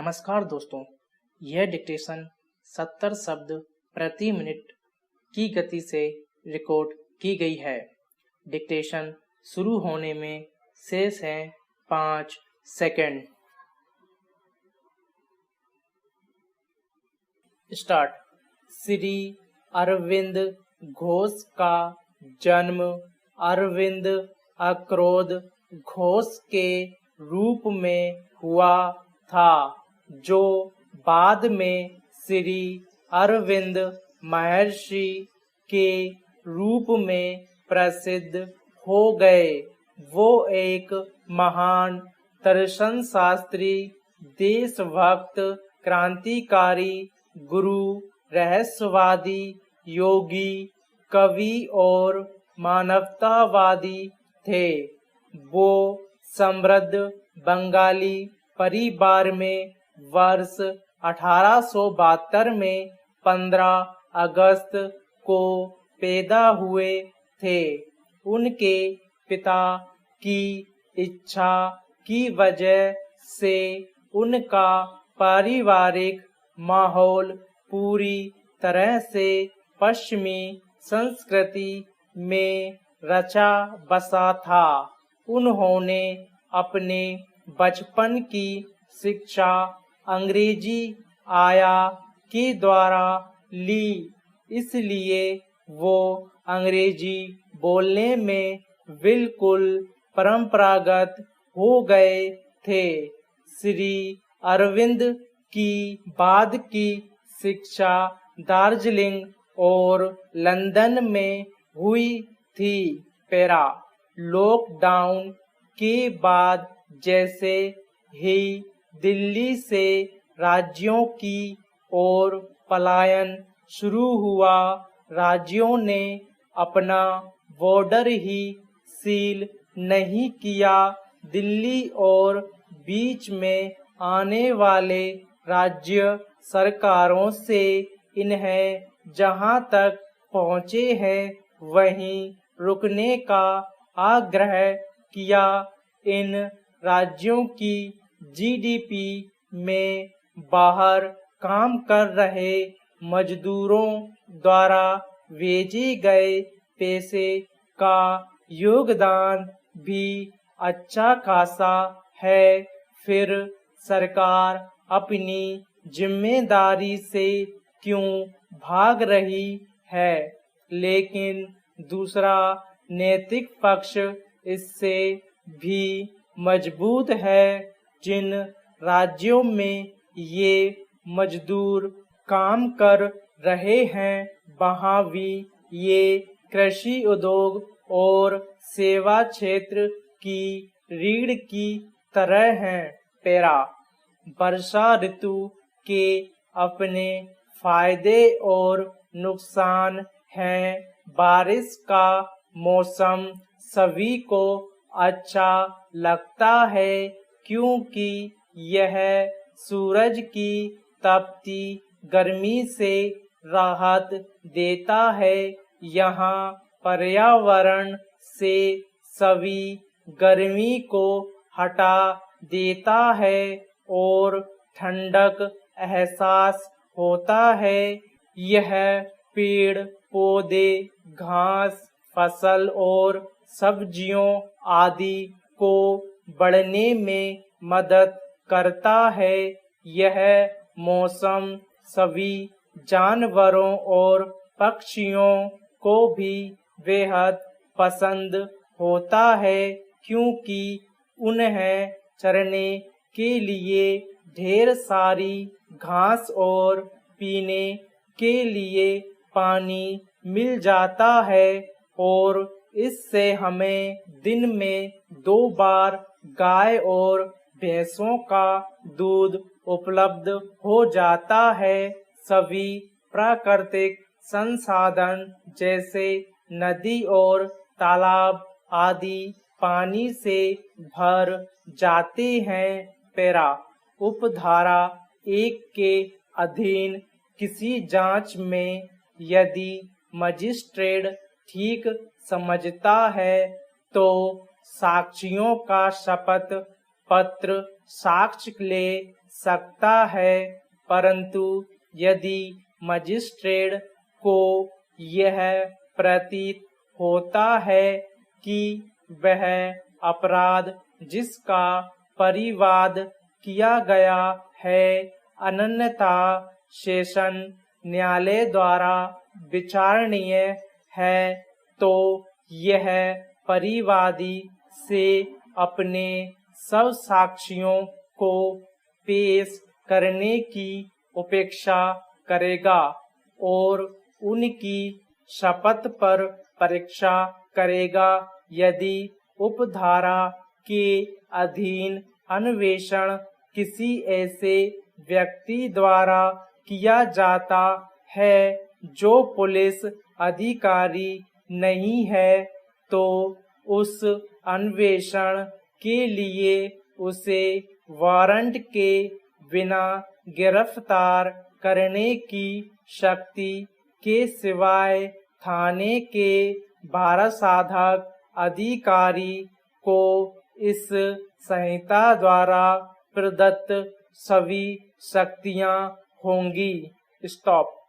नमस्कार दोस्तों, यह डिक्टेशन 70 शब्द प्रति मिनट की गति से रिकॉर्ड की गई है। डिक्टेशन शुरू होने में शेष है 5 सेकंड। स्टार्ट। श्री अरविंद घोष का जन्म अरविंद अक्रोध घोष के रूप में हुआ था, जो बाद में श्री अरविंद महर्षि के रूप में प्रसिद्ध हो गए। वो एक महान दर्शन शास्त्री, देशभक्त, क्रांतिकारी, गुरु, रहस्यवादी, योगी, कवि और मानवतावादी थे। वो समृद्ध बंगाली परिवार में वर्ष 1872 में 15 अगस्त को पैदा हुए थे। उनके पिता की इच्छा की वजह से उनका पारिवारिक माहौल पूरी तरह से पश्चिमी संस्कृति में रचा बसा था। उन्होंने अपने बचपन की शिक्षा अंग्रेजी आया के द्वारा ली, इसलिए वो अंग्रेजी बोलने में बिल्कुल परंपरागत हो गए थे। श्री अरविंद की बाद की शिक्षा दार्जिलिंग और लंदन में हुई थी। पैरा। लॉकडाउन के बाद जैसे ही दिल्ली से राज्यों की ओर पलायन शुरू हुआ, राज्यों ने अपना बॉर्डर ही सील नहीं किया। दिल्ली और बीच में आने वाले राज्य सरकारों से इन्हें जहां तक पहुंचे हैं वहीं रुकने का आग्रह किया। इन राज्यों की जीडीपी में बाहर काम कर रहे मजदूरों द्वारा भेजे गए पैसे का योगदान भी अच्छा खासा है। फिर सरकार अपनी जिम्मेदारी से क्यों भाग रही है? लेकिन दूसरा नैतिक पक्ष इससे भी मजबूत है। जिन राज्यों में ये मजदूर काम कर रहे हैं, वहाँ भी ये कृषि उद्योग और सेवा क्षेत्र की रीढ़ की तरह हैं। पैरा। वर्षा ऋतु के अपने फायदे और नुकसान हैं। बारिश का मौसम सभी को अच्छा लगता है, क्योंकि यह सूरज की तपती गर्मी से राहत देता है। यहाँ पर्यावरण से सभी गर्मी को हटा देता है और ठंडक एहसास होता है। यह पेड़ पौधे, घास, फसल और सब्जियों आदि को बढ़ने में मदद करता है। यह मौसम सभी जानवरों और पक्षियों को भी बेहद पसंद होता है, क्योंकि उन्हें चरने के लिए ढेर सारी घास और पीने के लिए पानी मिल जाता है। और इससे हमें दिन में 2 बार गाय और भैंसों का दूध उपलब्ध हो जाता है। सभी प्राकृतिक संसाधन जैसे नदी और तालाब आदि पानी से भर जाते हैं। पैरा। उपधारा 1 के अधीन किसी जांच में यदि मजिस्ट्रेट ठीक समझता है तो साक्षियों का शपथ पत्र साक्ष्य ले सकता है, परंतु यदि मजिस्ट्रेट को यह प्रतीत होता है कि वह अपराध जिसका परिवाद किया गया है अन्यथा सेशन न्यायालय द्वारा विचारणीय है, तो यह परिवादी से अपने सब साक्ष्यों को पेश करने की उपेक्षा करेगा और उनकी शपथ पर परीक्षा करेगा। यदि उपधारा के अधीन अन्वेषण किसी ऐसे व्यक्ति द्वारा किया जाता है जो पुलिस अधिकारी नहीं है, तो उस अन्वेषण के लिए उसे वारंट के बिना गिरफ्तार करने की शक्ति के सिवाय थाने के भारसाधक अधिकारी को इस संहिता द्वारा प्रदत्त सभी शक्तियां होंगी। स्टॉप।